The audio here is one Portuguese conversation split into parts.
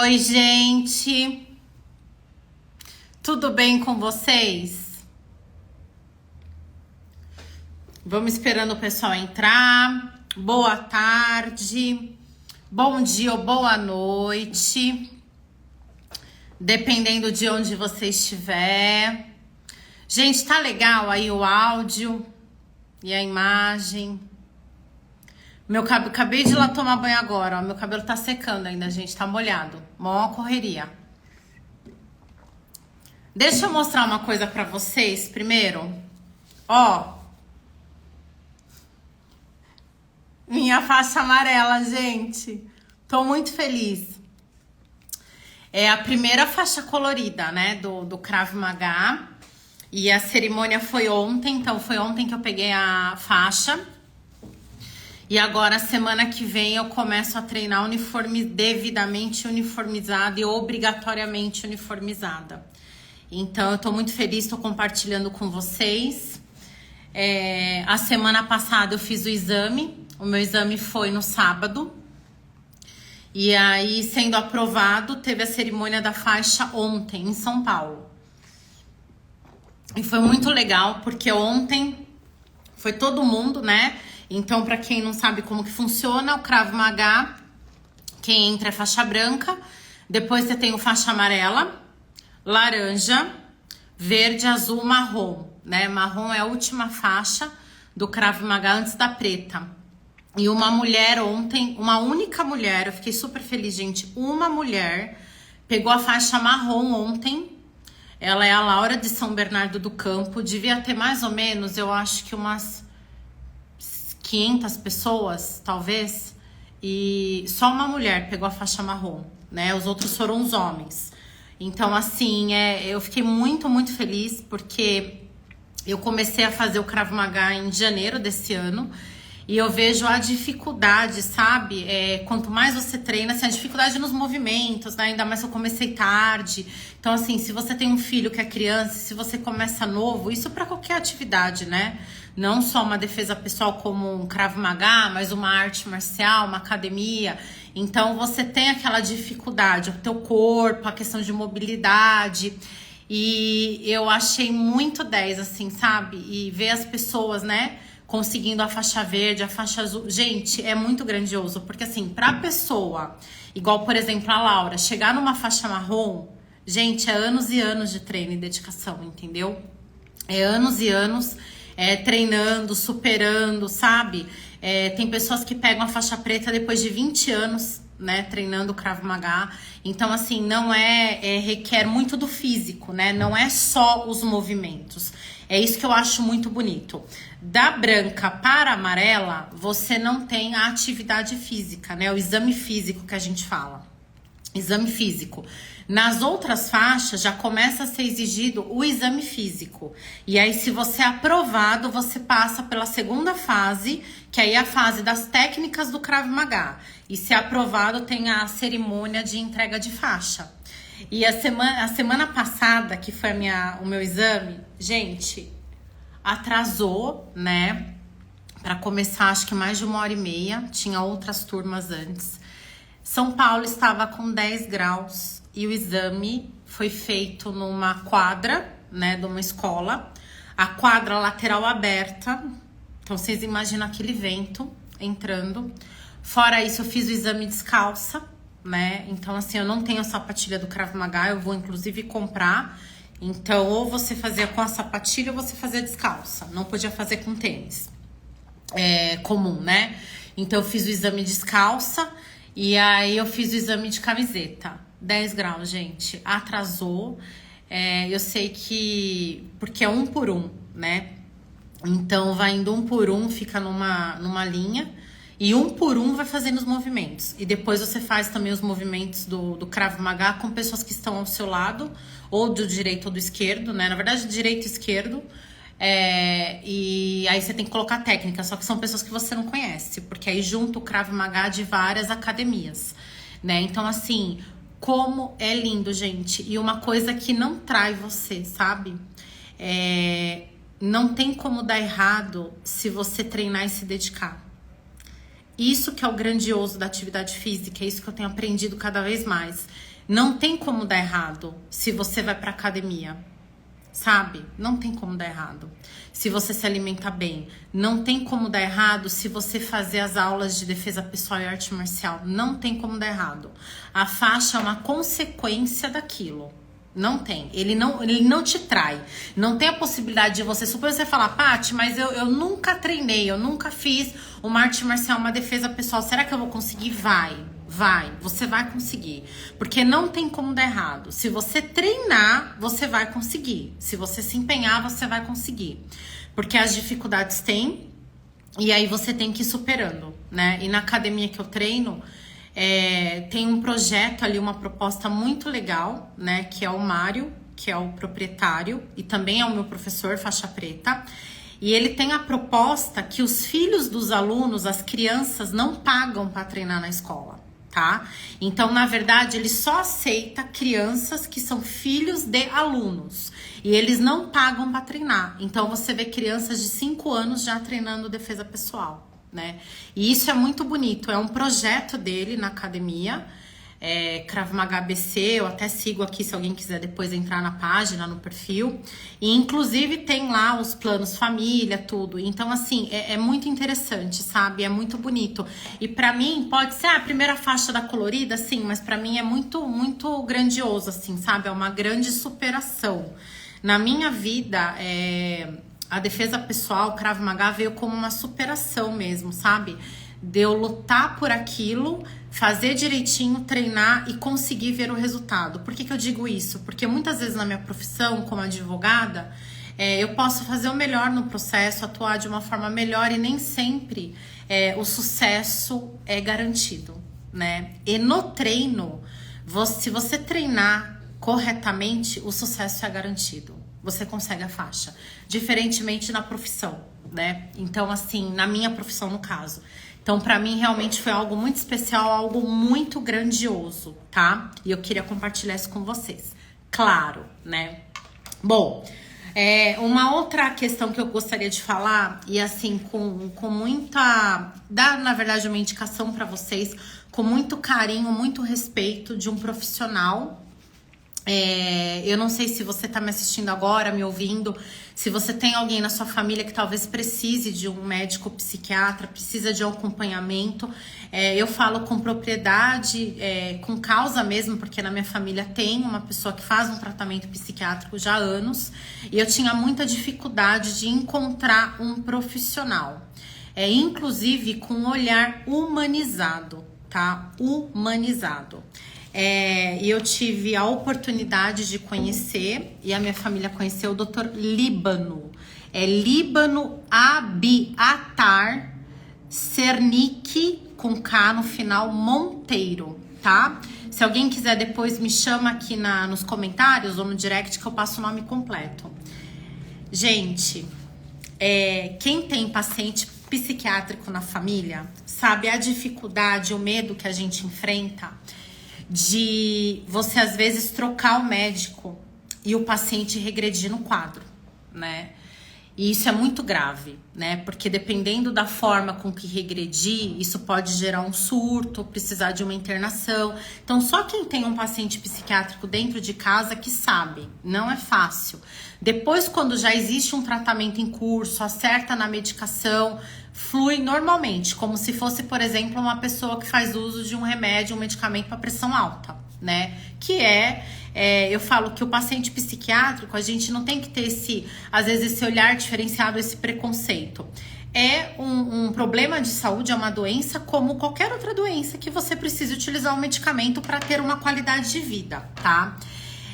Oi, gente. Tudo bem com vocês? Vamos esperando o pessoal entrar. Boa tarde, bom dia ou boa noite, dependendo de onde você estiver. Gente, tá legal aí o áudio e a imagem? Meu cabelo, acabei de ir lá tomar banho agora, ó. Meu cabelo tá secando ainda, gente, tá molhado. Mó correria. Deixa eu mostrar uma coisa pra vocês primeiro. Ó. Minha faixa amarela, gente. Tô muito feliz. É a primeira faixa colorida, né, do Krav Maga. E a cerimônia foi ontem, então foi ontem que eu peguei a faixa. E agora, semana que vem, eu começo a treinar devidamente uniformizada e obrigatoriamente uniformizada. Então, eu tô muito feliz, tô compartilhando com vocês. A semana passada eu fiz o exame. O meu exame foi no sábado. E aí, sendo aprovado, teve a cerimônia da faixa ontem, em São Paulo. E foi muito legal, porque ontem foi todo mundo, né? Então, pra quem não sabe como que funciona, o Krav Maga, quem entra é faixa branca. Depois você tem o faixa amarela, laranja, verde, azul, marrom, né? Marrom é a última faixa do Krav Maga antes da preta. E uma mulher ontem, uma única mulher, eu fiquei super feliz, gente. Uma mulher pegou a faixa marrom ontem. Ela é a Laura de São Bernardo do Campo. Devia ter mais ou menos, eu acho que umas 500 pessoas, talvez. E só uma mulher pegou a faixa marrom, né? Os outros foram os homens. Então, assim, eu fiquei muito, muito feliz, porque eu comecei a fazer o Krav Maga em janeiro desse ano. E eu vejo a dificuldade, sabe? Quanto mais você treina, assim, a dificuldade nos movimentos, né? Ainda mais que eu comecei tarde. Então, assim, se você tem um filho que é criança, se você começa novo, isso para qualquer atividade, né? Não só uma defesa pessoal como um Krav Maga, mas uma arte marcial, uma academia. Então, você tem aquela dificuldade, o teu corpo, a questão de mobilidade. E eu achei muito 10, assim, sabe? E ver as pessoas, né, conseguindo a faixa verde, a faixa azul. Gente, é muito grandioso. Porque, assim, pra pessoa, igual, por exemplo, a Laura, chegar numa faixa marrom, gente, é anos e anos de treino e dedicação, entendeu? É anos e anos treinando, superando, sabe? Tem pessoas que pegam a faixa preta depois de 20 anos, né, treinando o Krav Maga. Então, assim, não requer muito do físico, né? Não é só os movimentos. É isso que eu acho muito bonito. Da branca para a amarela, você não tem a atividade física, né? O exame físico que a gente fala. Exame físico. Nas outras faixas, já começa a ser exigido o exame físico. E aí, se você é aprovado, você passa pela segunda fase, que aí é a fase das técnicas do Krav Maga. E se é aprovado, tem a cerimônia de entrega de faixa. E a semana passada, que foi o meu exame, gente, atrasou, né? Para começar, acho que mais de 1h30. Tinha outras turmas antes. São Paulo estava com 10 graus e o exame foi feito numa quadra, né, de uma escola. A quadra lateral aberta. Então, vocês imaginam aquele vento entrando. Fora isso, eu fiz o exame descalça, né? Então, assim, eu não tenho a sapatilha do Krav Maga, eu vou inclusive comprar. Então, ou você fazia com a sapatilha ou você fazia descalça. Não podia fazer com tênis comum, né? Então, eu fiz o exame descalça e aí eu fiz o exame de camiseta. 10 graus, gente. Atrasou. Eu sei que... Porque é 1 por 1, né? Então, vai indo 1 por 1, fica numa linha. E 1 por 1 vai fazendo os movimentos. E depois você faz também os movimentos do Krav Maga com pessoas que estão ao seu lado, ou do direito ou do esquerdo, né? Na verdade, direito e esquerdo. E aí você tem que colocar técnica, só que são pessoas que você não conhece, porque aí junta o Krav Maga de várias academias, né? Então, assim, como é lindo, gente. E uma coisa que não trai você, sabe? Não tem como dar errado se você treinar e se dedicar. Isso que é o grandioso da atividade física, é isso que eu tenho aprendido cada vez mais. Não tem como dar errado se você vai pra academia, sabe? Não tem como dar errado se você se alimenta bem. Não tem como dar errado se você fazer as aulas de defesa pessoal e arte marcial. Não tem como dar errado. A faixa é uma consequência daquilo. Não tem. Ele não te trai. Não tem a possibilidade de você... Supor você falar, Paty, mas eu nunca treinei, eu nunca fiz uma arte marcial, uma defesa pessoal. Será que eu vou conseguir? Vai, você vai conseguir. Porque não tem como dar errado. Se você treinar, você vai conseguir. Se você se empenhar, você vai conseguir. Porque as dificuldades tem, e aí você tem que ir superando, né? E na academia que eu treino, tem um projeto ali, uma proposta muito legal, né? Que é o Mário, que é o proprietário, e também é o meu professor, faixa preta. E ele tem a proposta que os filhos dos alunos, as crianças, não pagam para treinar na escola, tá? Então, na verdade, ele só aceita crianças que são filhos de alunos. E eles não pagam para treinar. Então, você vê crianças de 5 anos já treinando defesa pessoal, né? E isso é muito bonito. É um projeto dele na academia. Krav Maga ABC, eu até sigo aqui se alguém quiser depois entrar na página, no perfil. E inclusive tem lá os planos família, tudo. Então, assim, é muito interessante, sabe? É muito bonito. E pra mim, pode ser a primeira faixa da colorida, sim, mas pra mim é muito, muito grandioso, assim, sabe? É uma grande superação. Na minha vida, a defesa pessoal, o Krav Maga veio como uma superação mesmo, sabe? De eu lutar por aquilo, fazer direitinho, treinar e conseguir ver o resultado. Por que eu digo isso? Porque muitas vezes na minha profissão, como advogada, eu posso fazer o melhor no processo, atuar de uma forma melhor e nem sempre o sucesso é garantido, né? E no treino, se você treinar corretamente, o sucesso é garantido. Você consegue a faixa. Diferentemente na profissão, né? Então, assim, na minha profissão, no caso. Então, pra mim, realmente foi algo muito especial, algo muito grandioso, tá? E eu queria compartilhar isso com vocês. Claro, né? Bom, uma outra questão que eu gostaria de falar, e assim, com muita... Dar, na verdade, uma indicação pra vocês, com muito carinho, muito respeito de um profissional. Eu não sei se você tá me assistindo agora, me ouvindo, se você tem alguém na sua família que talvez precise de um médico psiquiatra, precisa de um acompanhamento. Eu falo com propriedade, com causa mesmo, porque na minha família tem uma pessoa que faz um tratamento psiquiátrico já há anos, e eu tinha muita dificuldade de encontrar um profissional, inclusive com um olhar humanizado, tá? Humanizado. E eu tive a oportunidade de conhecer, e a minha família conheceu o Dr. Líbano. Líbano Abiatar Cernic, com K no final, Monteiro, tá? Se alguém quiser depois me chama aqui nos comentários ou no direct que eu passo o nome completo. Gente, quem tem paciente psiquiátrico na família sabe a dificuldade, o medo que a gente enfrenta de você às vezes trocar o médico e o paciente regredir no quadro, né? E isso é muito grave, né? Porque dependendo da forma com que regredir, isso pode gerar um surto, precisar de uma internação. Então, só quem tem um paciente psiquiátrico dentro de casa que sabe, não é fácil. Depois, quando já existe um tratamento em curso, acerta na medicação, flui normalmente, como se fosse, por exemplo, uma pessoa que faz uso de um remédio, um medicamento para pressão alta, né? Que eu falo que o paciente psiquiátrico, a gente não tem que ter às vezes, esse olhar diferenciado, esse preconceito. É um problema de saúde, é uma doença como qualquer outra doença que você precisa utilizar um medicamento para ter uma qualidade de vida, tá?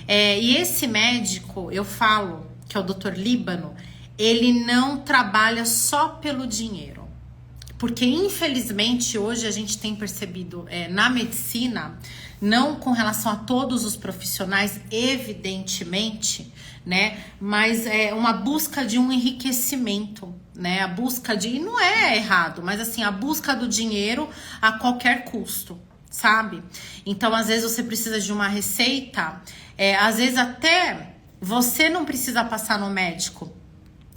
E esse médico, eu falo, que é o Dr. Líbano, ele não trabalha só pelo dinheiro. Porque, infelizmente, hoje a gente tem percebido na medicina, não com relação a todos os profissionais, evidentemente, né? Mas é uma busca de um enriquecimento, né? A busca de... E não é errado, mas assim, a busca do dinheiro a qualquer custo, sabe? Então, às vezes, você precisa de uma receita, às vezes até você não precisa passar no médico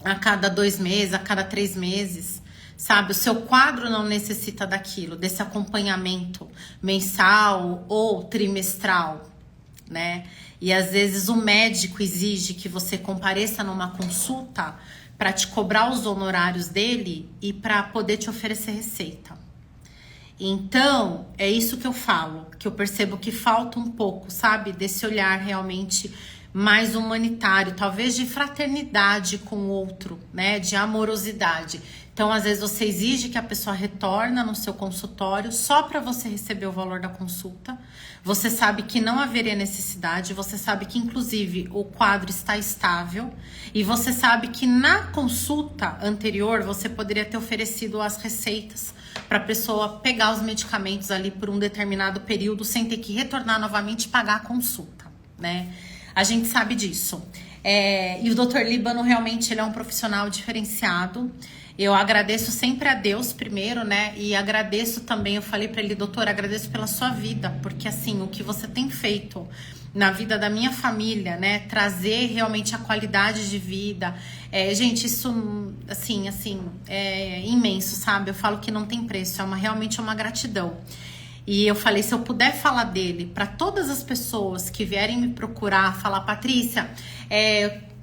a cada 2 meses, a cada 3 meses, sabe? O seu quadro não necessita daquilo, desse acompanhamento mensal ou trimestral, né? E às vezes o médico exige que você compareça numa consulta para te cobrar os honorários dele e para poder te oferecer receita. Então, é isso que eu falo, que eu percebo que falta um pouco, sabe? Desse olhar realmente mais humanitário, talvez de fraternidade com o outro, né? De amorosidade. Então, às vezes você exige que a pessoa retorne no seu consultório só para você receber o valor da consulta. Você sabe que não haveria necessidade, você sabe que inclusive o quadro está estável e você sabe que na consulta anterior você poderia ter oferecido as receitas para a pessoa pegar os medicamentos ali por um determinado período sem ter que retornar novamente e pagar a consulta, né? A gente sabe disso. E o Dr. Líbano realmente ele é um profissional diferenciado. Eu agradeço sempre a Deus primeiro, né? E agradeço também, eu falei para ele, doutor, agradeço pela sua vida, porque assim, o que você tem feito na vida da minha família, né? Trazer realmente a qualidade de vida. Gente, isso, assim, é imenso, sabe? Eu falo que não tem preço, realmente é uma gratidão. E eu falei, se eu puder falar dele para todas as pessoas que vierem me procurar, falar, Patrícia,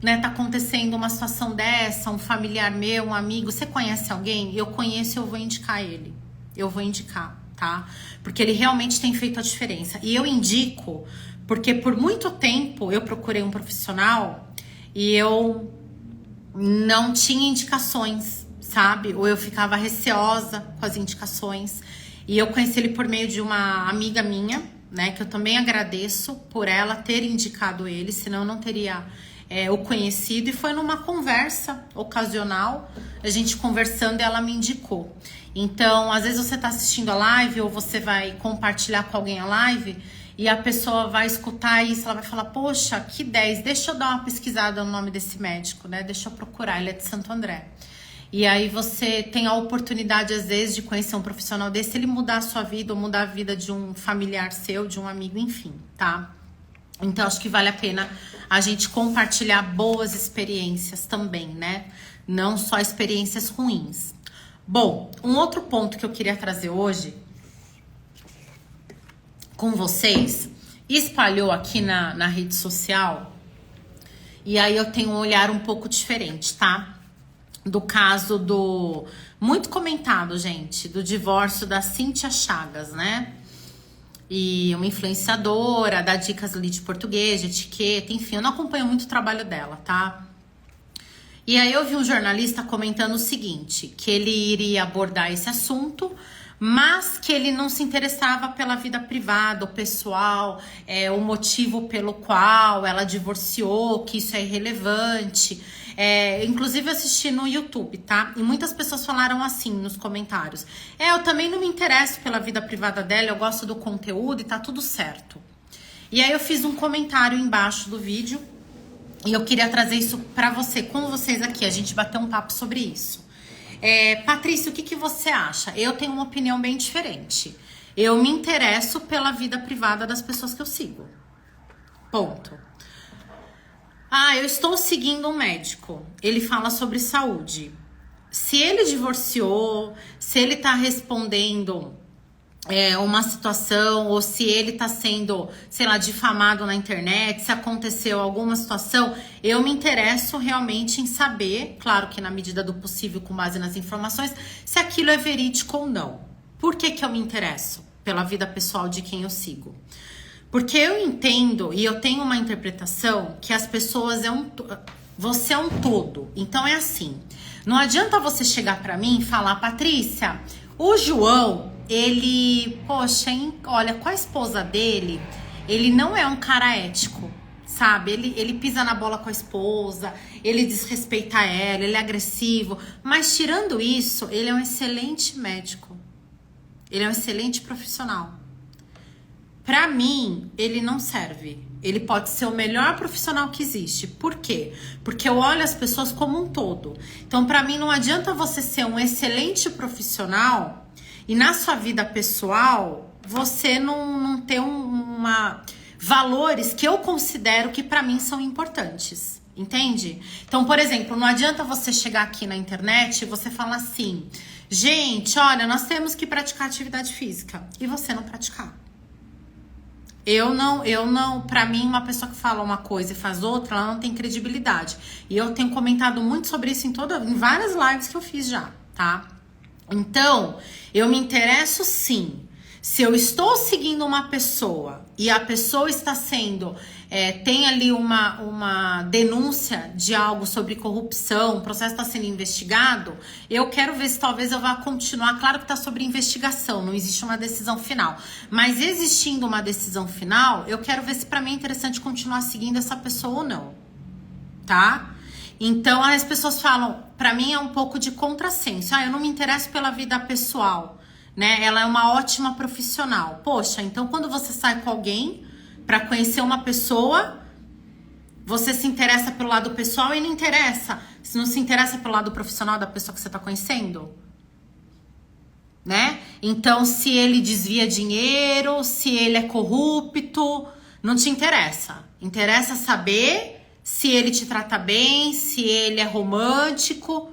né, tá acontecendo uma situação dessa, um familiar meu, um amigo, você conhece alguém? Eu conheço, eu vou indicar ele. Eu vou indicar, tá? Porque ele realmente tem feito a diferença. E eu indico, porque por muito tempo eu procurei um profissional e eu não tinha indicações, sabe? Ou eu ficava receosa com as indicações. E eu conheci ele por meio de uma amiga minha, né? Que eu também agradeço por ela ter indicado ele, senão eu não teria o conhecido. E foi numa conversa ocasional, a gente conversando, ela me indicou. Então, às vezes você tá assistindo a live ou você vai compartilhar com alguém a live e a pessoa vai escutar isso, ela vai falar, poxa, que 10, deixa eu dar uma pesquisada no nome desse médico, né? Deixa eu procurar, ele é de Santo André. E aí você tem a oportunidade, às vezes, de conhecer um profissional desse, ele mudar a sua vida ou mudar a vida de um familiar seu, de um amigo, enfim, tá? Então, acho que vale a pena a gente compartilhar boas experiências também, né? Não só experiências ruins. Bom, um outro ponto que eu queria trazer hoje com vocês, espalhou aqui na rede social, e aí eu tenho um olhar um pouco diferente, tá? Do caso do... Muito comentado, gente, do divórcio da Cíntia Chagas, né? E uma influenciadora, dá dicas ali de português, de etiqueta, enfim, eu não acompanho muito o trabalho dela, tá? E aí eu vi um jornalista comentando o seguinte, que ele iria abordar esse assunto, mas que ele não se interessava pela vida privada, o pessoal, o motivo pelo qual ela divorciou, que isso é irrelevante. Inclusive eu assisti no YouTube, tá? E muitas pessoas falaram assim nos comentários. Eu também não me interesso pela vida privada dela, eu gosto do conteúdo e tá tudo certo. E aí eu fiz um comentário embaixo do vídeo e eu queria trazer isso pra você, com vocês aqui, a gente bater um papo sobre isso. Patrícia, o que você acha? Eu tenho uma opinião bem diferente. Eu me interesso pela vida privada das pessoas que eu sigo. Ponto. Eu estou seguindo um médico. Ele fala sobre saúde. Se ele divorciou, se ele tá respondendo uma situação, ou se ele tá sendo, sei lá, difamado na internet, se aconteceu alguma situação, eu me interesso realmente em saber, claro que na medida do possível, com base nas informações, se aquilo é verídico ou não. Por que eu me interesso pela vida pessoal de quem eu sigo? Porque eu entendo e eu tenho uma interpretação que as pessoas você é um todo. Então é assim, não adianta você chegar pra mim e falar, Patrícia, o João, ele, poxa, hein, olha, com a esposa dele, ele não é um cara ético, sabe? Ele pisa na bola com a esposa, ele desrespeita ela, ele é agressivo. Mas tirando isso, ele é um excelente médico. Ele é um excelente profissional. Pra mim, ele não serve. Ele pode ser o melhor profissional que existe. Por quê? Porque eu olho as pessoas como um todo. Então, pra mim, não adianta você ser um excelente profissional e na sua vida pessoal você não ter valores que eu considero que pra mim são importantes. Entende? Então, por exemplo, não adianta você chegar aqui na internet e você falar assim, gente, olha, nós temos que praticar atividade física. E você não praticar. Eu não, pra mim, uma pessoa que fala uma coisa e faz outra, ela não tem credibilidade. E eu tenho comentado muito sobre isso em várias lives que eu fiz já, tá? Então, eu me interesso sim. Se eu estou seguindo uma pessoa e a pessoa está sendo, tem ali uma denúncia de algo sobre corrupção, o processo está sendo investigado, eu quero ver se talvez eu vá continuar. Claro que está sobre investigação, não existe uma decisão final. Mas existindo uma decisão final, eu quero ver se para mim é interessante continuar seguindo essa pessoa ou não, tá? Então, as pessoas falam, pra mim é um pouco de contrassenso. Eu não me interesso pela vida pessoal, né? Ela é uma ótima profissional. Poxa, então quando você sai com alguém pra conhecer uma pessoa, você se interessa pelo lado pessoal e não interessa. Se não se interessa pelo lado profissional da pessoa que você tá conhecendo, né? Então, se ele desvia dinheiro, se ele é corrupto, não te interessa. Interessa saber se ele te trata bem, se ele é romântico.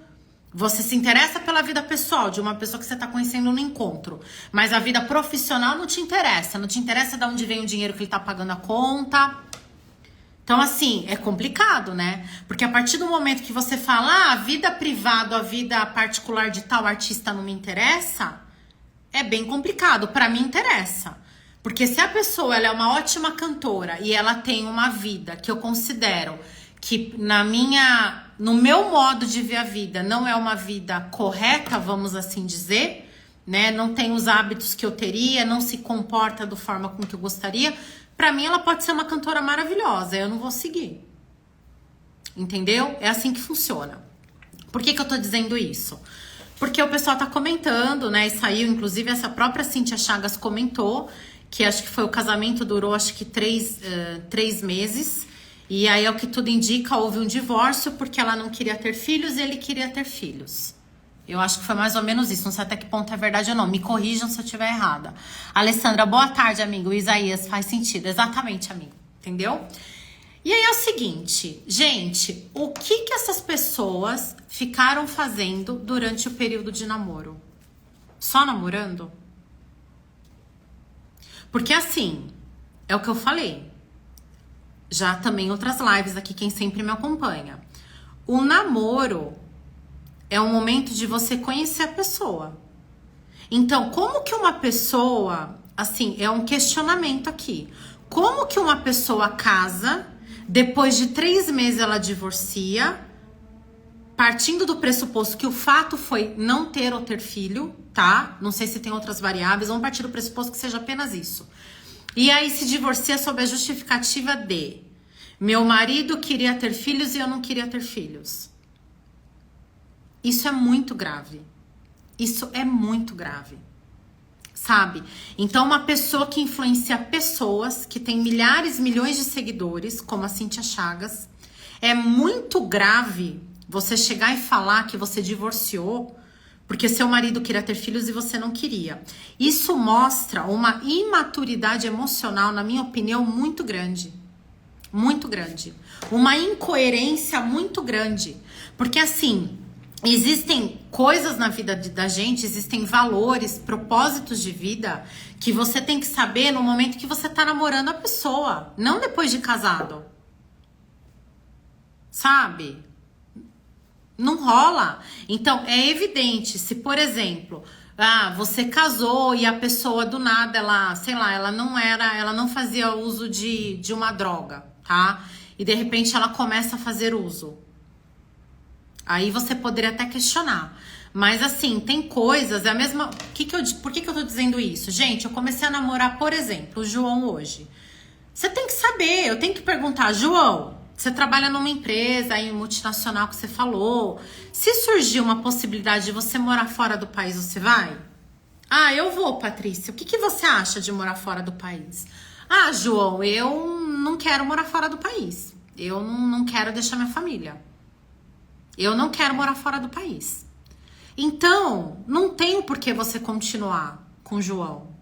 Você se interessa pela vida pessoal de uma pessoa que você está conhecendo no encontro. Mas a vida profissional não te interessa. Não te interessa de onde vem o dinheiro que ele está pagando a conta. Então, assim, é complicado, né? Porque a partir do momento que você fala, a vida privada, a vida particular de tal artista não me interessa, é bem complicado. Para mim, interessa. Porque se a pessoa ela é uma ótima cantora e ela tem uma vida que eu considero que no meu modo de ver a vida não é uma vida correta, vamos assim dizer, né? Não tem os hábitos que eu teria, não se comporta da forma com que eu gostaria, pra mim ela pode ser uma cantora maravilhosa, eu não vou seguir. Entendeu? É assim que funciona. Por que eu tô dizendo isso? Porque o pessoal tá comentando, né? E saiu, inclusive, essa própria Cíntia Chagas comentou que acho que foi o casamento, durou acho que 3 meses. E aí, ao que tudo indica, houve um divórcio porque ela não queria ter filhos e ele queria ter filhos. Eu acho que foi mais ou menos isso. Não sei até que ponto é verdade ou não. Me corrijam se eu estiver errada. Alessandra, boa tarde, amigo. O Isaías, faz sentido. Exatamente, amigo. Entendeu? E aí é o seguinte, gente. O que essas pessoas ficaram fazendo durante o período de namoro? Só namorando? Porque assim, é o que eu falei. Já também em outras lives aqui, quem sempre me acompanha. O namoro é um momento de você conhecer a pessoa. Então, como que uma pessoa... Assim, é um questionamento aqui. Como que uma pessoa casa, depois de 3 meses ela divorcia, partindo do pressuposto que o fato foi não ter ou ter filho, tá? Não sei se tem outras variáveis, vamos partir do pressuposto que seja apenas isso. E aí se divorcia sob a justificativa de meu marido queria ter filhos e eu não queria ter filhos. Isso é muito grave. Isso é muito grave. Sabe? Então, uma pessoa que influencia pessoas, que tem milhares, milhões de seguidores, como a Cíntia Chagas, é muito grave você chegar e falar que você divorciou porque seu marido queria ter filhos e você não queria. Isso mostra uma imaturidade emocional, na minha opinião, muito grande. Muito grande. Uma incoerência muito grande. Porque assim, existem coisas na vida da gente, existem valores, propósitos de vida que você tem que saber no momento que você tá namorando a pessoa, não depois de casado. Sabe? Não rola. Então, é evidente, se por exemplo, você casou e a pessoa do nada, ela, sei lá, ela não fazia uso de uma droga, tá? E de repente ela começa a fazer uso. Aí você poderia até questionar. Mas assim, tem coisas, é a mesma... Por que eu tô dizendo isso? Gente, eu comecei a namorar, por exemplo, o João hoje. Você tem que saber, eu tenho que perguntar, João, você trabalha numa empresa aí, multinacional que você falou. Se surgir uma possibilidade de você morar fora do país, você vai? Eu vou, Patrícia. O que você acha de morar fora do país? João, eu não quero morar fora do país. Eu não quero deixar minha família. Eu não quero morar fora do país. Então, não tem por que você continuar com o João.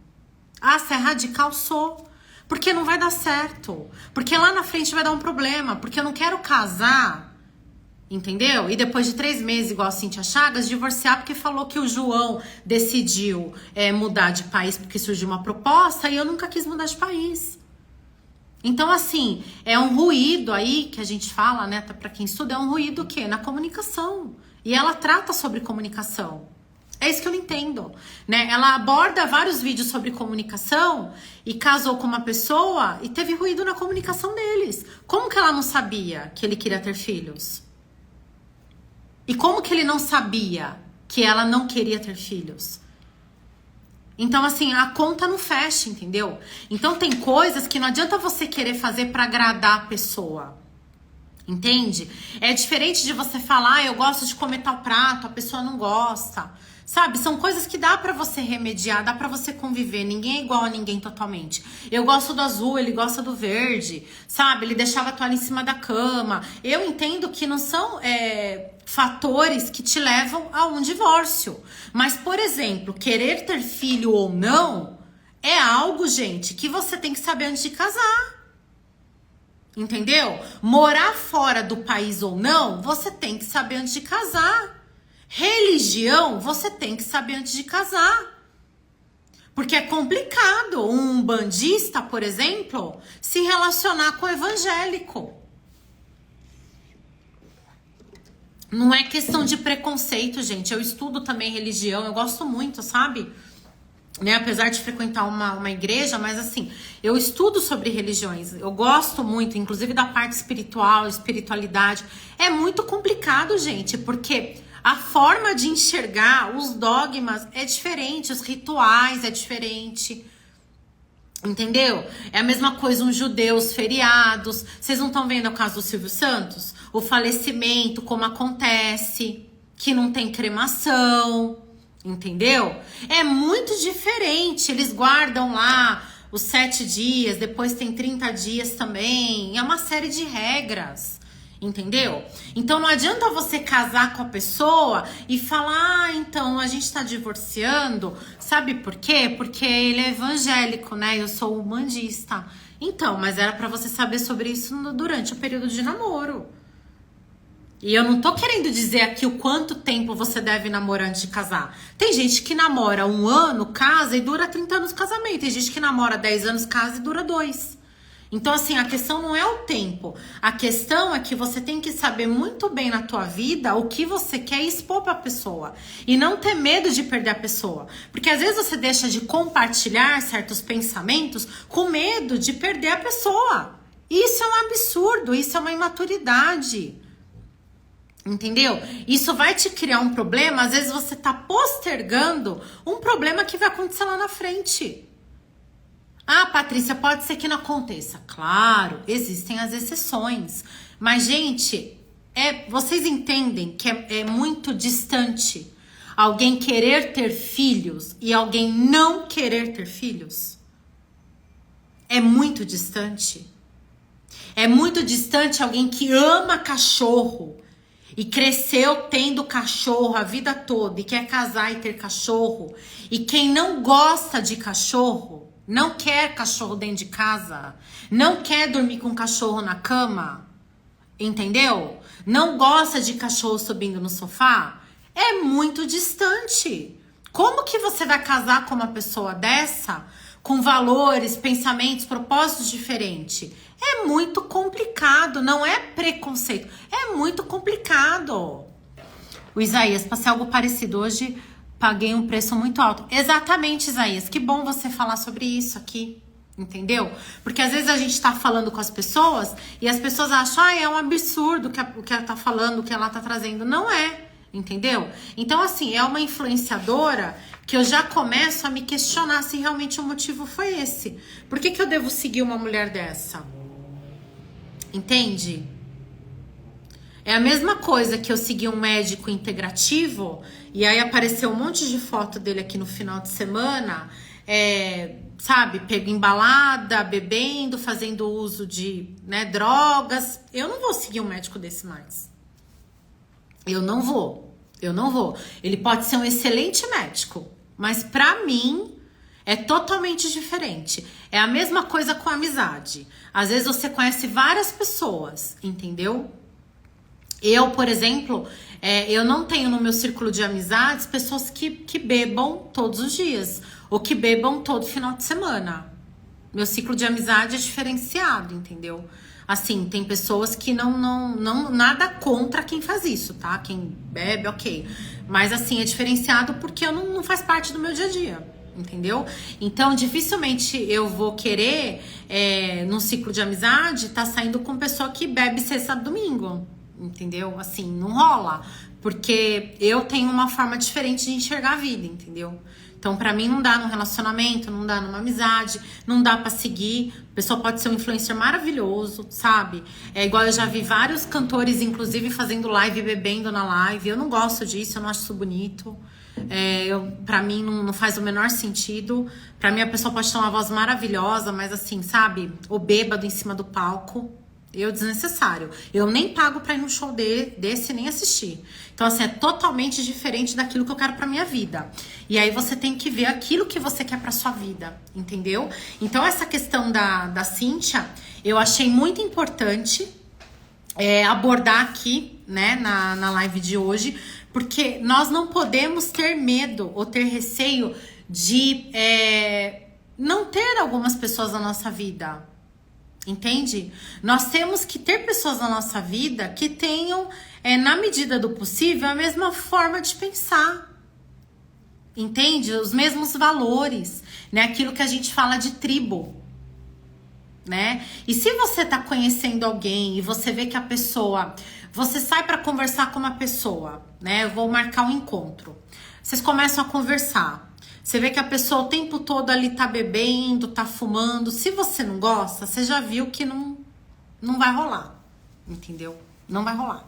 Você é radical? Sou. Porque não vai dar certo. Porque lá na frente vai dar um problema. Porque eu não quero casar, entendeu? E depois de 3 meses, igual a Cíntia Chagas, divorciar porque falou que o João decidiu mudar de país porque surgiu uma proposta e eu nunca quis mudar de país. Então, assim, é um ruído aí que a gente fala, né? Pra quem estuda, é um ruído o quê? Na comunicação. E ela trata sobre comunicação. É isso que eu não entendo, né? Ela aborda vários vídeos sobre comunicação e casou com uma pessoa e teve ruído na comunicação deles. Como que ela não sabia que ele queria ter filhos? E como que ele não sabia que ela não queria ter filhos? Então, assim, a conta não fecha, entendeu? Então, tem coisas que não adianta você querer fazer pra agradar a pessoa. Entende? É diferente de você falar, eu gosto de comer tal prato, a pessoa não gosta. Sabe? São coisas que dá pra você remediar, dá pra você conviver. Ninguém é igual a ninguém totalmente. Eu gosto do azul, ele gosta do verde. Sabe? Ele deixava a toalha em cima da cama. Eu entendo que não são fatores que te levam a um divórcio. Mas, por exemplo, querer ter filho ou não é algo, gente, que você tem que saber antes de casar. Entendeu? Morar fora do país ou não, você tem que saber antes de casar. Religião, você tem que saber antes de casar. Porque é complicado um umbandista, por exemplo, se relacionar com o evangélico. Não é questão de preconceito, gente. Eu estudo também religião, eu gosto muito, sabe? Né? Apesar de frequentar uma igreja, mas assim, eu estudo sobre religiões. Eu gosto muito, inclusive da parte espiritual, espiritualidade. É muito complicado, gente, porque a forma de enxergar os dogmas é diferente, os rituais é diferente. Entendeu? É a mesma coisa um judeu, os feriados. Vocês não estão vendo o caso do Silvio Santos? O falecimento, como acontece, que não tem cremação, entendeu? É muito diferente. Eles guardam lá os 7 dias, depois tem 30 dias também. É uma série de regras. Entendeu? Então não adianta você casar com a pessoa e falar, ah, então a gente tá divorciando. Sabe por quê? Porque ele é evangélico, né? Eu sou umbandista. Então, mas era pra você saber sobre isso durante o período de namoro. E eu não tô querendo dizer aqui o quanto tempo você deve namorar antes de casar. Tem gente que namora 1 ano, casa e dura 30 anos de casamento. Tem gente que namora 10 anos, casa e dura 2. Então, assim, a questão não é o tempo. A questão é que você tem que saber muito bem na tua vida o que você quer expor pra pessoa. E não ter medo de perder a pessoa. Porque às vezes você deixa de compartilhar certos pensamentos com medo de perder a pessoa. Isso é um absurdo, isso é uma imaturidade. Entendeu? Isso vai te criar um problema. Às vezes você tá postergando um problema que vai acontecer lá na frente. Ah, Patrícia, pode ser que não aconteça. Claro, existem as exceções. Mas, gente, vocês entendem que é muito distante alguém querer ter filhos e alguém não querer ter filhos? É muito distante. É muito distante alguém que ama cachorro e cresceu tendo cachorro a vida toda e quer casar e ter cachorro. E quem não gosta de cachorro, não quer cachorro dentro de casa, não quer dormir com cachorro na cama, entendeu? Não gosta de cachorro subindo no sofá, é muito distante. Como que você vai casar com uma pessoa dessa, com valores, pensamentos, propósitos diferentes? É muito complicado, não é preconceito, é muito complicado. O Isaías, passei algo parecido hoje. Paguei um preço muito alto. Exatamente, Isaías. Que bom você falar sobre isso aqui. Entendeu? Porque às vezes a gente tá falando com as pessoas e as pessoas acham, ah, é um absurdo o que ela tá falando, o que ela tá trazendo. Não é. Entendeu? Então, assim, é uma influenciadora que eu já começo a me questionar se realmente o motivo foi esse. Por que eu devo seguir uma mulher dessa? Entende? É a mesma coisa que eu segui um médico integrativo e aí apareceu um monte de foto dele aqui no final de semana, sabe, pego embalada, bebendo, fazendo uso de drogas. Eu não vou seguir um médico desse mais. Eu não vou. Ele pode ser um excelente médico, mas pra mim é totalmente diferente. É a mesma coisa com amizade. Às vezes você conhece várias pessoas, entendeu? Eu, por exemplo, eu não tenho no meu círculo de amizades pessoas que bebam todos os dias ou que bebam todo final de semana. Meu ciclo de amizade é diferenciado, entendeu? Assim, tem pessoas que não nada contra quem faz isso, tá? Quem bebe, ok. Mas assim, é diferenciado porque eu não faz parte do meu dia a dia, entendeu? Então, dificilmente eu vou querer, num ciclo de amizade, tá saindo com pessoa que bebe sexta, domingo, entendeu? Assim, não rola. Porque eu tenho uma forma diferente de enxergar a vida, entendeu? Então, pra mim, não dá num relacionamento, não dá numa amizade, não dá pra seguir. A pessoa pode ser um influencer maravilhoso, sabe? É igual eu já vi vários cantores, inclusive, fazendo live, bebendo na live. Eu não gosto disso, eu não acho isso bonito. Pra mim, não faz o menor sentido. Pra mim, a pessoa pode ter uma voz maravilhosa, mas assim, sabe? O bêbado em cima do palco. Desnecessário. Eu nem pago pra ir num show desse, nem assistir. Então, assim, é totalmente diferente daquilo que eu quero pra minha vida. E aí você tem que ver aquilo que você quer pra sua vida, entendeu? Então, essa questão da Cíntia, eu achei muito importante abordar aqui, né, na live de hoje, porque nós não podemos ter medo ou ter receio de não ter algumas pessoas na nossa vida. Entende? Nós temos que ter pessoas na nossa vida que tenham, na medida do possível, a mesma forma de pensar. Entende? Os mesmos valores, né? Aquilo que a gente fala de tribo, né? E se você tá conhecendo alguém e você vê que a pessoa... Você sai para conversar com uma pessoa, né? Eu vou marcar um encontro. Vocês começam a conversar. Você vê que a pessoa o tempo todo ali tá bebendo, tá fumando. Se você não gosta, você já viu que não vai rolar, entendeu? Não vai rolar.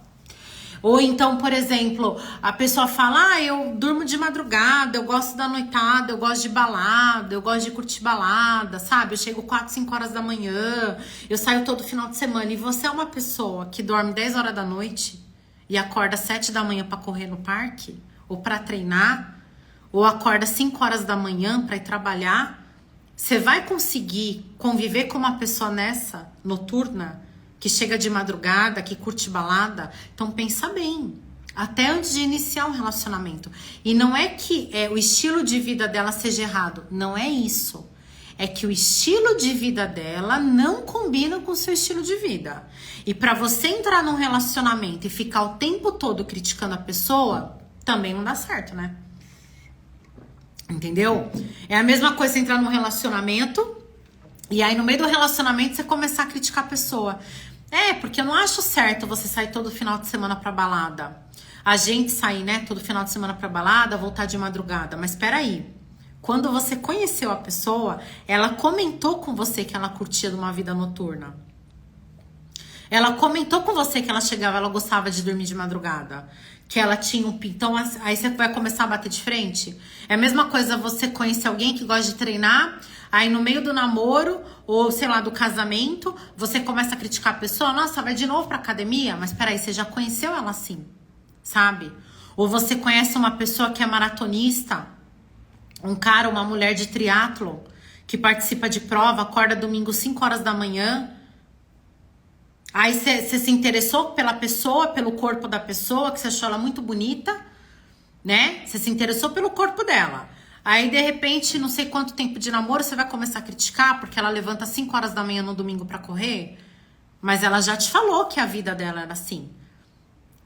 Ou então, por exemplo, a pessoa fala, eu durmo de madrugada, eu gosto da noitada, eu gosto de balada, eu gosto de curtir balada, sabe? Eu chego 4, 5 horas da manhã, eu saio todo final de semana. E você é uma pessoa que dorme 10 horas da noite e acorda 7 da manhã pra correr no parque ou pra treinar, ou acorda 5 horas da manhã para ir trabalhar, você vai conseguir conviver com uma pessoa noturna, que chega de madrugada, que curte balada? Então pensa bem, até antes de iniciar um relacionamento. E não é que o estilo de vida dela seja errado, não é isso. É que o estilo de vida dela não combina com o seu estilo de vida. E para você entrar num relacionamento e ficar o tempo todo criticando a pessoa, também não dá certo, né? Entendeu? É a mesma coisa você entrar num relacionamento e aí no meio do relacionamento você começar a criticar a pessoa. Porque eu não acho certo você sair todo final de semana pra balada. A gente sair, né, todo final de semana pra balada, voltar de madrugada. Mas peraí, quando você conheceu a pessoa, ela comentou com você que ela curtia de uma vida noturna. Ela comentou com você que ela chegava, ela gostava de dormir de madrugada. Que ela tinha um... Então, aí você vai começar a bater de frente. É a mesma coisa você conhecer alguém que gosta de treinar, aí no meio do namoro, ou sei lá, do casamento, você começa a criticar a pessoa. Nossa, vai de novo pra academia? Mas peraí, você já conheceu ela assim, sabe? Ou você conhece uma pessoa que é maratonista, um cara, uma mulher de triatlon, que participa de prova, acorda domingo 5 horas da manhã. Aí você se interessou pela pessoa, pelo corpo da pessoa, que você achou ela muito bonita, né? Você se interessou pelo corpo dela. Aí, de repente, não sei quanto tempo de namoro, você vai começar a criticar porque ela levanta 5 horas da manhã no domingo pra correr. Mas ela já te falou que a vida dela era assim.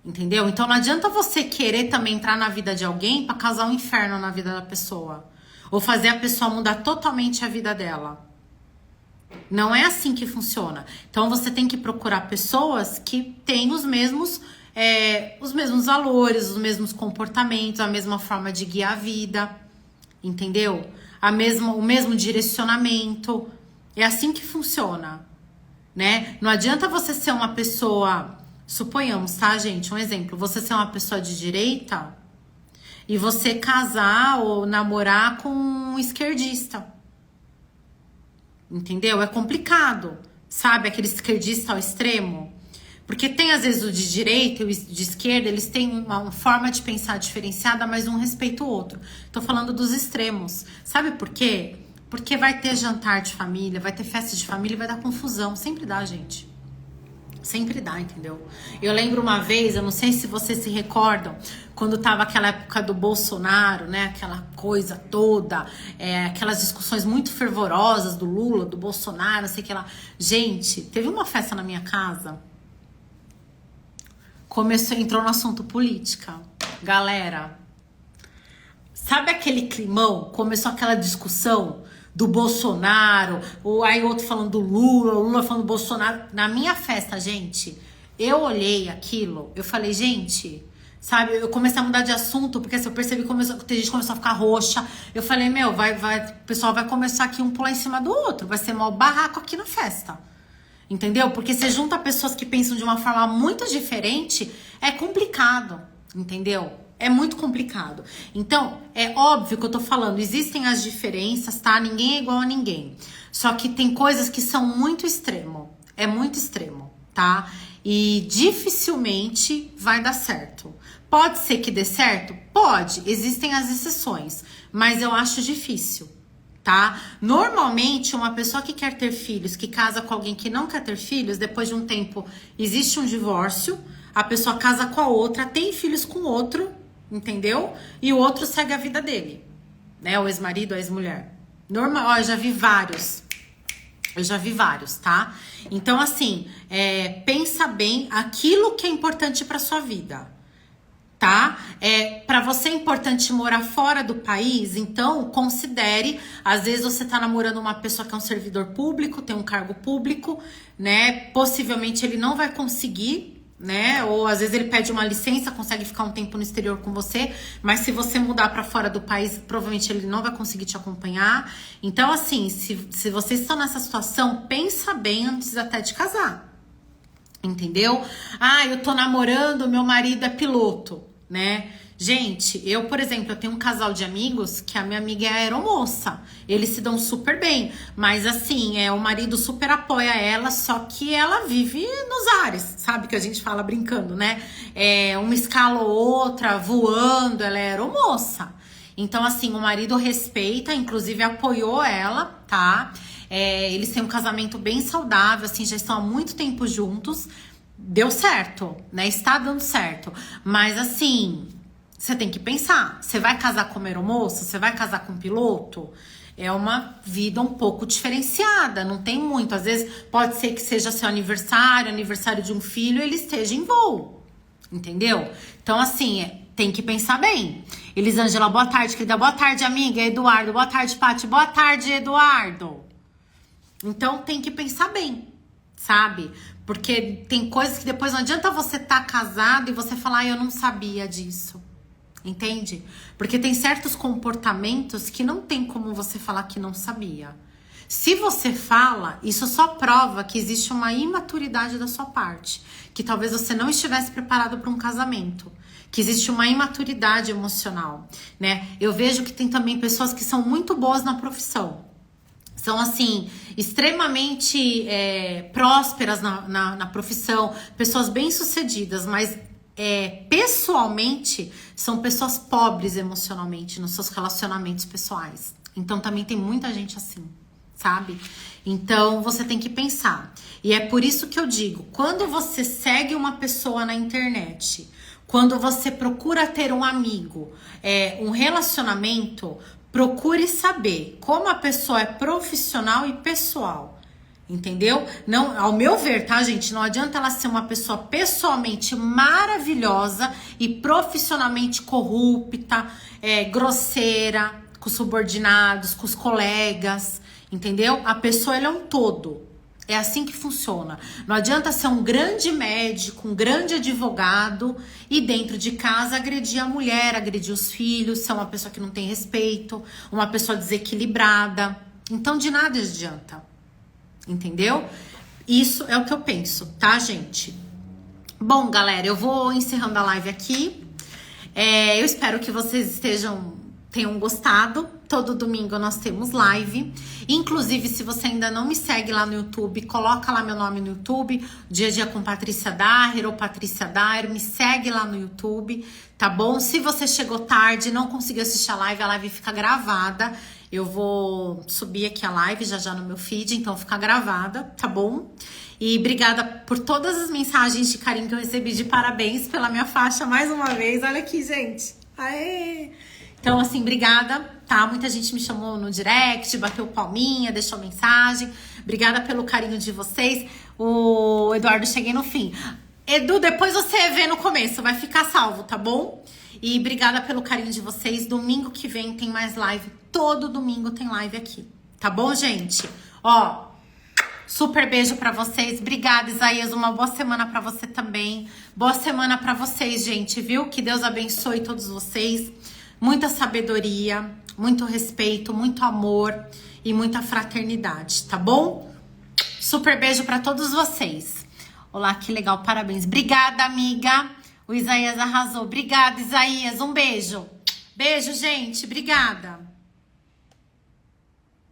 Entendeu? Então não adianta você querer também entrar na vida de alguém pra causar um inferno na vida da pessoa. Ou fazer a pessoa mudar totalmente a vida dela. Não é assim que funciona. Então você tem que procurar pessoas que têm os mesmos valores, os mesmos comportamentos, a mesma forma de guiar a vida, entendeu? O mesmo direcionamento. É assim que funciona, né? Não adianta você ser uma pessoa, suponhamos, tá, gente? Um exemplo, você ser uma pessoa de direita e você casar ou namorar com um esquerdista. Entendeu? É complicado, sabe? Aquele esquerdista ao extremo. Porque tem, às vezes, o de direita e o de esquerda, eles têm uma forma de pensar diferenciada, mas um respeita o outro. Tô falando dos extremos. Sabe por quê? Porque vai ter jantar de família, vai ter festa de família e vai dar confusão. Sempre dá, gente. Sempre dá, entendeu? Eu lembro uma vez, eu não sei se vocês se recordam, quando tava aquela época do Bolsonaro, né? Aquela coisa toda, aquelas discussões muito fervorosas do Lula, do Bolsonaro, não sei o que lá. Gente, teve uma festa na minha casa, entrou no assunto política. Galera, sabe aquele climão? Começou aquela discussão do Bolsonaro, ou aí outro falando do Lula, o Lula falando do Bolsonaro. Na minha festa, gente, eu olhei aquilo, eu falei, gente, sabe, eu comecei a mudar de assunto, porque assim, eu percebi que a gente começou a ficar roxa. Eu falei, meu, o pessoal vai começar aqui um pular em cima do outro, vai ser mal barraco aqui na festa. Entendeu? Porque você junta pessoas que pensam de uma forma muito diferente, é complicado, entendeu? É muito complicado. Então, é óbvio que eu tô falando, existem as diferenças, tá? Ninguém é igual a ninguém. Só que tem coisas que são muito extremo. É muito extremo, tá? E dificilmente vai dar certo. Pode ser que dê certo? Pode. Existem as exceções. Mas eu acho difícil, tá? Normalmente, uma pessoa que quer ter filhos, que casa com alguém que não quer ter filhos, depois de um tempo existe um divórcio, a pessoa casa com a outra, tem filhos com outro, entendeu? E o outro segue a vida dele, né? O ex-marido, a ex-mulher. Normal, ó, eu já vi vários, tá? Então, assim, pensa bem aquilo que é importante pra sua vida, tá? Pra você é importante morar fora do país, então considere, às vezes você tá namorando uma pessoa que é um servidor público, tem um cargo público, né? Possivelmente ele não vai conseguir, né? Ou às vezes ele pede uma licença, consegue ficar um tempo no exterior com você, mas se você mudar pra fora do país, provavelmente ele não vai conseguir te acompanhar. Então, assim, se vocês estão nessa situação, pensa bem antes até de casar. Entendeu? Ah, eu tô namorando, meu marido é piloto, né? Gente, eu, por exemplo, eu tenho um casal de amigos que a minha amiga é aeromoça. Eles se dão super bem, mas assim, o marido super apoia ela, só que ela vive nos ares, sabe? Que a gente fala brincando, né? Uma escala ou outra, voando, ela é aeromoça. Então, assim, o marido respeita, inclusive apoiou ela, tá? Eles têm um casamento bem saudável, assim, já estão há muito tempo juntos. Deu certo, né? Está dando certo. Mas, assim, você tem que pensar. Você vai casar com uma aeromoça? Você vai casar com um piloto? É uma vida um pouco diferenciada, não tem muito. Às vezes, pode ser que seja seu aniversário de um filho, ele esteja em voo. Entendeu? Então, assim, tem que pensar bem. Elisângela, boa tarde, querida. Boa tarde, amiga. Eduardo, boa tarde, Paty. Boa tarde, Eduardo. Então, tem que pensar bem, sabe? Porque tem coisas que depois não adianta você estar casado e você falar, eu não sabia disso. Entende? Porque tem certos comportamentos que não tem como você falar que não sabia. Se você fala, isso só prova que existe uma imaturidade da sua parte. Que talvez você não estivesse preparado para um casamento. Que existe uma imaturidade emocional, né? Eu vejo que tem também pessoas que são muito boas na profissão. São, assim, extremamente prósperas na profissão. Pessoas bem-sucedidas, mas pessoalmente são pessoas pobres emocionalmente nos seus relacionamentos pessoais. Então também tem muita gente assim, sabe? Então você tem que pensar. E é por isso que eu digo, quando você segue uma pessoa na internet, quando você procura ter um amigo, um relacionamento, procure saber como a pessoa é profissional e pessoal. Entendeu? Não, ao meu ver, tá, gente? Não adianta ela ser uma pessoa pessoalmente maravilhosa e profissionalmente corrupta, grosseira, com os subordinados, com os colegas, entendeu? A pessoa, ela é um todo. É assim que funciona. Não adianta ser um grande médico, um grande advogado e dentro de casa agredir a mulher, agredir os filhos, ser uma pessoa que não tem respeito, uma pessoa desequilibrada. Então, de nada adianta. Entendeu? Isso é o que eu penso, tá, gente? Bom, galera, eu vou encerrando a live aqui. Eu espero que vocês tenham gostado. Todo domingo nós temos live. Inclusive, se você ainda não me segue lá no YouTube, coloca lá meu nome no YouTube, Dia a Dia com Patrícia Daher ou Patrícia Daher, me segue lá no YouTube, tá bom? Se você chegou tarde, não conseguiu assistir a live fica gravada. Eu vou subir aqui a live já no meu feed, então fica gravada, tá bom? E obrigada por todas as mensagens de carinho que eu recebi de parabéns pela minha faixa mais uma vez. Olha aqui, gente. Aê! Então, assim, obrigada, tá? Muita gente me chamou no direct, bateu palminha, deixou mensagem. Obrigada pelo carinho de vocês. O Eduardo, cheguei no fim. Edu, depois você vê no começo, vai ficar salvo, tá bom? E obrigada pelo carinho de vocês. Domingo que vem tem mais live. Todo domingo tem live aqui, tá bom, gente? Ó, super beijo pra vocês. Obrigada, Isaías. Uma boa semana pra você também. Boa semana pra vocês, gente, viu? Que Deus abençoe todos vocês. Muita sabedoria, muito respeito, muito amor e muita fraternidade, tá bom? Super beijo pra todos vocês. Olá, que legal, parabéns. Obrigada, amiga. O Isaías arrasou. Obrigada, Isaías. Um beijo. Beijo, gente. Obrigada.